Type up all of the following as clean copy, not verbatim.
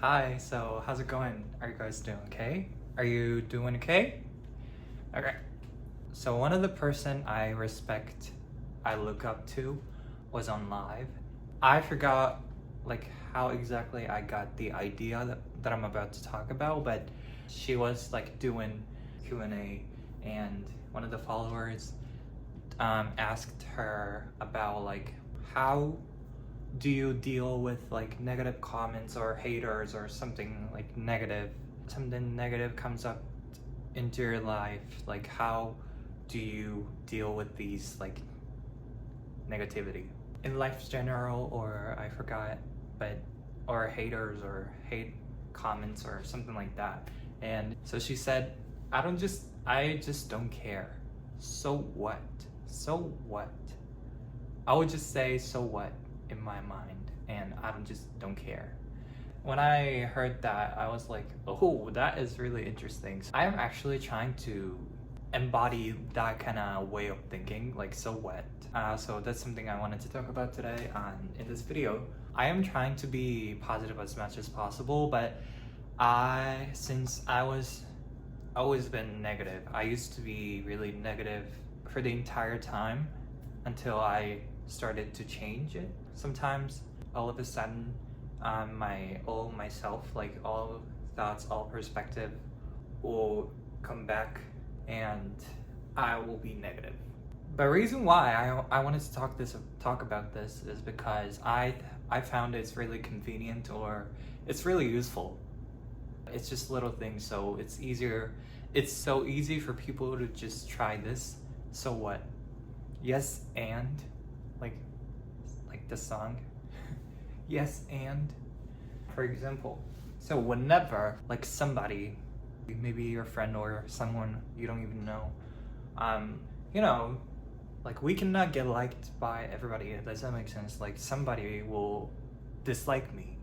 Hi, so how's it going? Are you guys doing okay? Are you doing okay? Okay. So one of the person I respect, I look up to was on live. I forgot like how exactly I got the idea that I'm about to talk about, but she was like doing Q&A and one of the followers asked her about like how do you deal with like negative comments or haters or something like negative? Something negative comes up into your life, like how do you deal with these like negativity in life's general, or I forgot, but or haters or hate comments or something like that. And so she said, I just don't care. So what? So what? I would just say so what in my mind, and I don't care. When I heard that, I was like, oh, that is really interesting. I am actually trying to embody that kind of way of thinking, like so what. So that's something I wanted to talk about today in this video. I am trying to be positive as much as possible, but since I was always been negative, I used to be really negative for the entire time until I started to change it. Sometimes all of a sudden myself, like all thoughts, all perspective will come back and I will be negative. The reason why I wanted to talk about this is because I found it's really convenient, or it's really useful. It's just little things, so it's easier. It's so easy for people to just try this. So what? Yes, and like the song. Yes, and for example, so whenever like somebody, maybe your friend or someone you don't even know, you know, like we cannot get liked by everybody. Does that make sense? Like somebody will dislike me,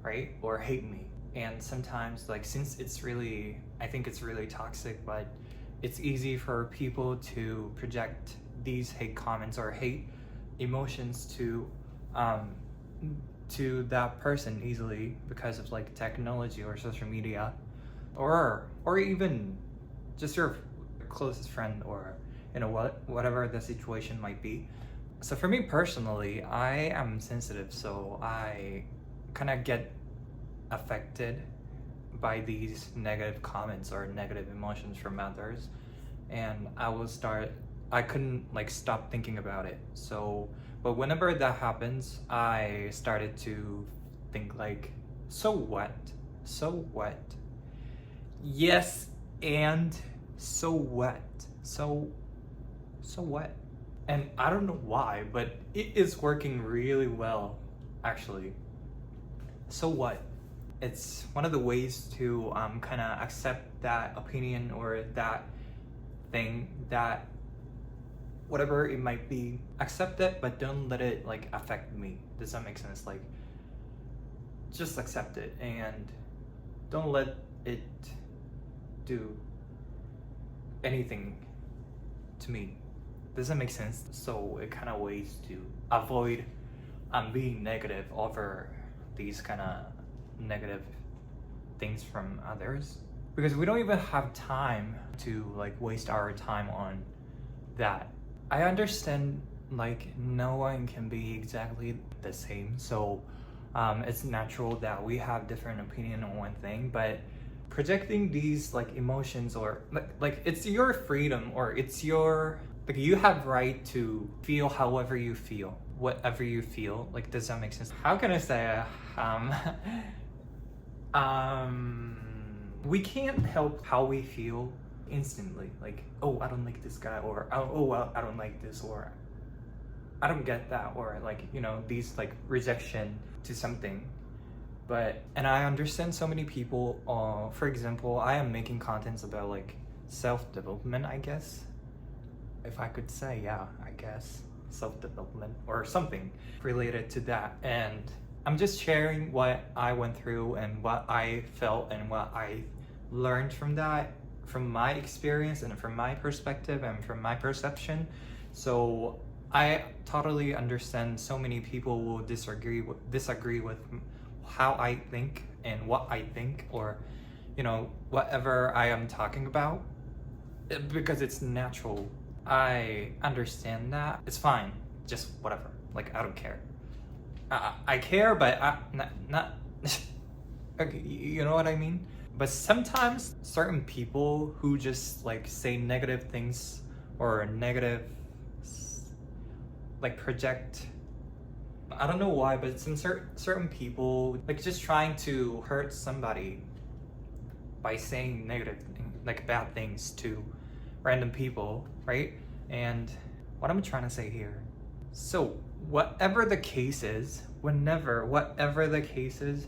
right, or hate me. And sometimes, like, since I think it's really toxic, but it's easy for people to project these hate comments or hate emotions to that person easily because of like technology or social media, or even just your closest friend, or whatever the situation might be. So for me personally, I am sensitive, so I kind of get affected by these negative comments or negative emotions from others, and I couldn't like stop thinking about it. So but whenever that happens, I started to think like, so what? So what? Yes, and so what? So what? And I don't know why, but it is working really well, actually. So what? It's one of the ways to kind of accept that opinion or that thing, that whatever it might be, accept it, but don't let it like affect me. Does that make sense? Like, just accept it and don't let it do anything to me. Does that make sense? So it kind of ways to avoid being negative over these kind of negative things from others, because we don't even have time to like waste our time on that. I understand like no one can be exactly the same, so it's natural that we have different opinion on one thing, but projecting these like emotions, or like it's your freedom, or it's your, like, you have right to feel however you feel, whatever you feel. Like, does that make sense? How can I say we can't help how we feel instantly, like, oh, I don't like this guy, or oh well, I don't like this, or I don't get that, or like, you know, these like rejection to something. And I understand so many people, for example, I am making contents about like self-development, I guess, if I could say, yeah, I guess self-development or something related to that, and I'm just sharing what I went through and what I felt and what I learned from that, from my experience and from my perspective and from my perception. So I totally understand so many people will disagree with how I think and what I think, or whatever I am talking about, because it's natural. I understand that. It's fine. Just whatever. Like, I don't care. I care, but not okay, you know what I mean? But sometimes certain people who just like say negative things or negative, like, project, I don't know why, but some certain people like just trying to hurt somebody by saying negative, like bad things to random people, right? And what I'm trying to say here, so whatever the case is, whatever the case is,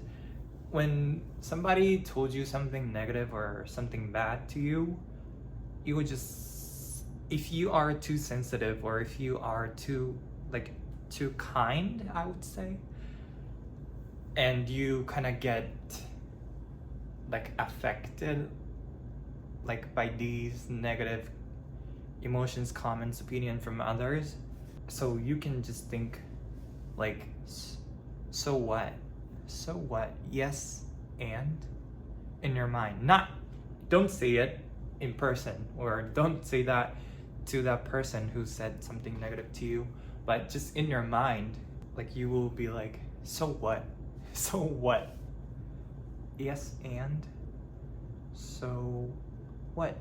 when somebody told you something negative or something bad to you, you would just, if you are too sensitive or if you are too kind, I would say, and you kind of get like affected like by these negative emotions, comments, opinion from others, so you can just think like, so what? So what? Yes, and in your mind. Don't say it in person, or don't say that to that person who said something negative to you, but just in your mind, like you will be like, so what? So what? Yes, and so what?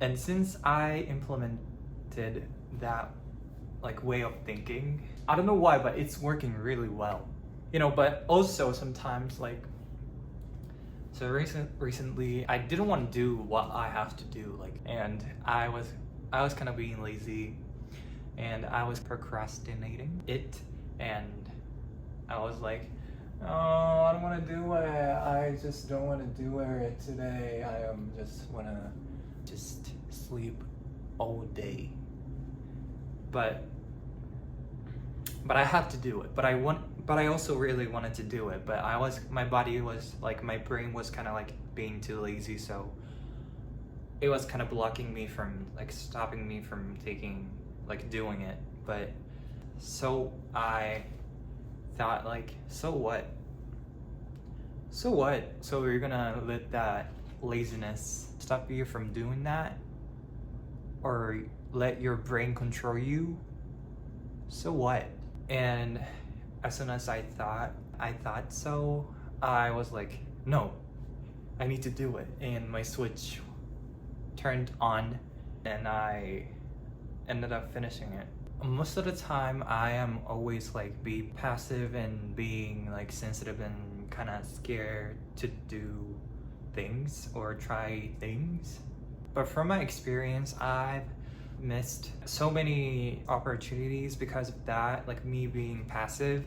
And since I implemented that like way of thinking, I don't know why, but it's working really well. But also sometimes, like, so recently I didn't want to do what I have to do, like, and I was kind of being lazy, and I was procrastinating it, and I was like, oh, I don't want to do it. I just don't want to do it today. I just want to just sleep all day. But I have to do it. But I also really wanted to do it. But my body was like, my brain was kind of like being too lazy, so it was kind of blocking me from, like, stopping me from doing it. But so I thought, like, so what? So what? So you're gonna let that laziness stop you from doing that? Or let your brain control you? So what? And as soon as I thought so, I was like, no, I need to do it. And my switch turned on, and I ended up finishing it. Most of the time, I am always like be passive and being like sensitive and kind of scared to do things or try things. But from my experience, I've missed so many opportunities because of that, like me being passive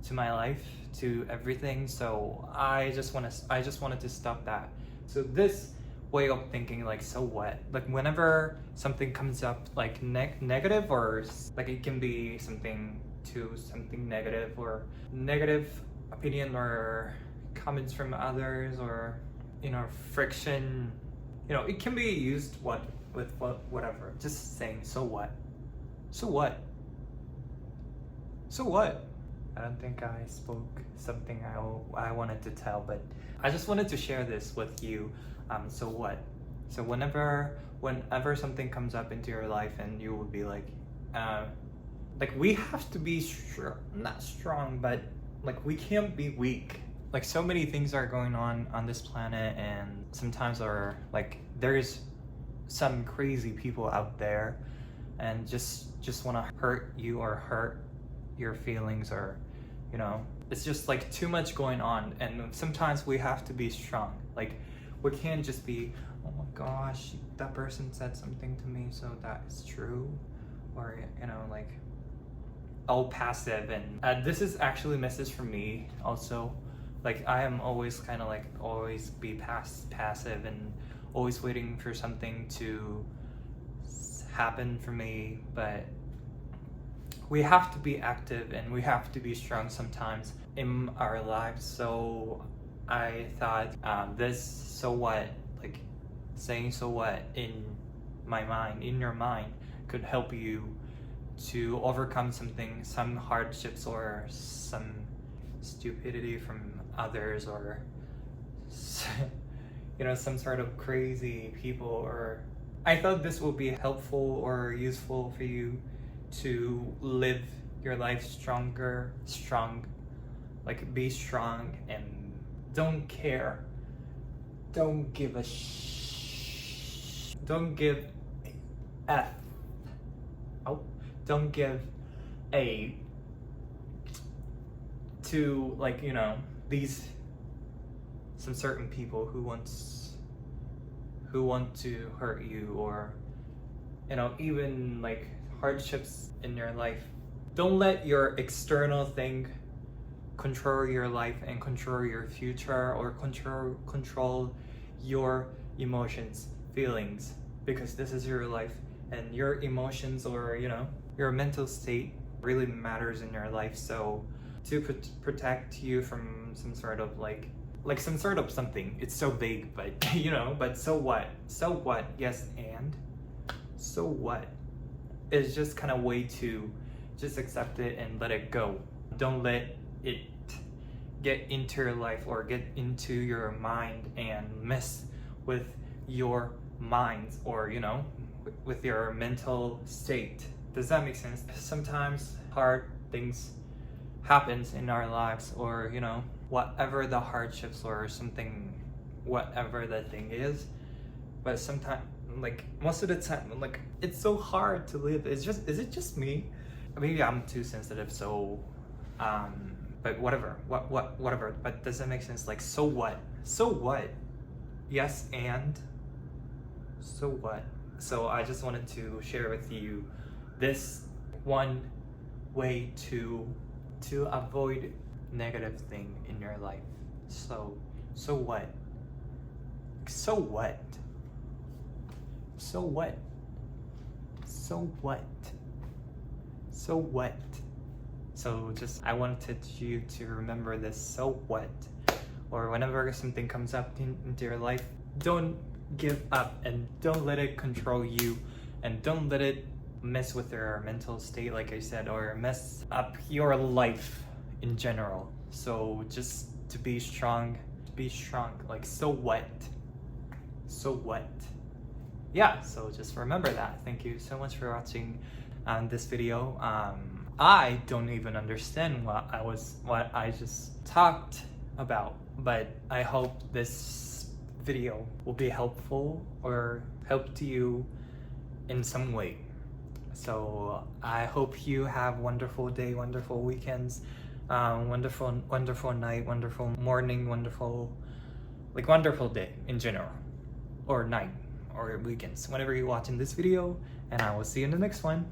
to my life, to everything. So I just wanted to stop that. So this way of thinking, like, so what? Like, whenever something comes up, like negative, or like it can be something negative, or negative opinion or comments from others, or friction, it can be used with whatever. Just saying, so what? So what? So what? I don't think I spoke something I wanted to tell, but I just wanted to share this with you. So what? So whenever something comes up into your life, and you will be like we have to be not strong, but like we can't be weak. Like, so many things are going on this planet, and sometimes there's some crazy people out there, and just want to hurt you or hurt your feelings, or it's just like too much going on. And sometimes we have to be strong. Like, we can't just be, oh my gosh, that person said something to me, so that is true, or like all passive. And this is actually a message for me also. Like, I am always kind of like always be passive and always waiting for something to happen for me. But we have to be active, and we have to be strong sometimes in our lives. So I thought this so what, like saying so what in your mind could help you to overcome some hardships or some stupidity from others, or some sort of crazy people, or I thought this would be helpful or useful for you to live your life strong, like be strong and don't care. Don't give a don't give F. Oh, don't give a to, like, these some certain people who want to hurt you, or even like hardships in your life. Don't let your external thing control your life and control your future, or control your emotions, feelings, because this is your life, and your emotions, or your mental state really matters in your life. So to protect you from some sort of like some sort of something, it's so vague, but but so what, yes, and so what, it's just kind of way to just accept it and let it go. Don't let it get into your life or get into your mind and mess with your minds, or with your mental state. Does that make sense? Sometimes hard things happens in our lives, or whatever the hardships or something, whatever the thing is, but sometimes, like most of the time, like it's so hard to live. Is it just me? Maybe I'm too sensitive, so but whatever, but does that make sense? Like, so what, yes, and so what? So I just wanted to share with you this one way to avoid negative thing in your life. So what, so just, I wanted you to remember this, so what, or whenever something comes up into your life, don't give up, and don't let it control you, and don't let it mess with your mental state, like I said, or mess up your life in general. So just to be strong, like, so what, yeah. So just remember that. Thank you so much for watching this video. I don't even understand what I just talked about, but I hope this video will be helpful or help to you in some way. So I hope you have wonderful day, wonderful weekends, wonderful night, wonderful morning, wonderful day in general, or night, or weekends, whenever you're watching this video, and I will see you in the next one.